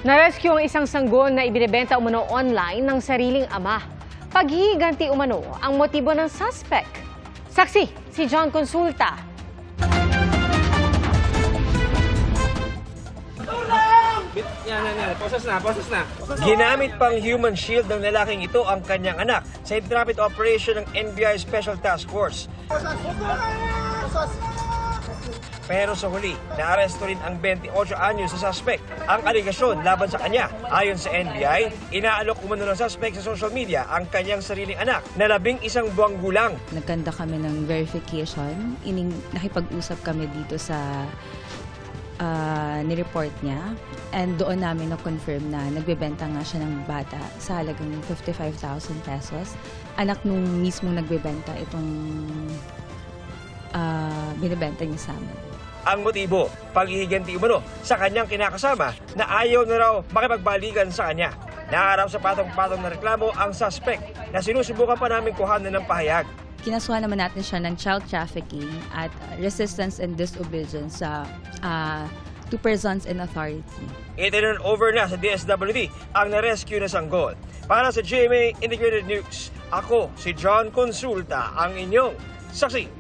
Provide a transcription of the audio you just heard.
Narescue ang isang sanggol na ibinebenta umano online ng sariling ama. Paghihiganti umano ang motibo ng suspect. Saksi, si John Consulta. Process na. Ginamit pang human shield ng lalaking ito ang kanyang anak sa high-traffic operation ng NBI Special Task Force. Pero sa huli, naaresto rin ang 28 anyos sa suspect. Ang aligasyon laban sa kanya, ayon sa NBI, inaalok umano ng suspect sa social media ang kanyang sariling anak na 11 buwang gulang. Nagkanda kami ng verification. Nakipag-usap kami dito sa nireport niya. And doon namin na-confirm na nagbebenta nga siya ng bata sa halagang 55,000 pesos. Anak nung mismong nagbebenta itong binibenta niya sa amin. Ang motibo, paghihiganti umano sa kanyang kinakasama na ayaw na raw makipagbalikan sa kanya. Naaraw sa patong-patong na reklamo ang suspect na sinusubukan pa namin kuhanan ng pahayag. Kinasuhan naman natin siya ng child trafficking at resistance and disobedience sa to persons in authority. Itinurn over na sa DSWD ang na-rescue na sanggol. Para sa GMA Integrated News, ako si John Consulta, ang inyong saksi.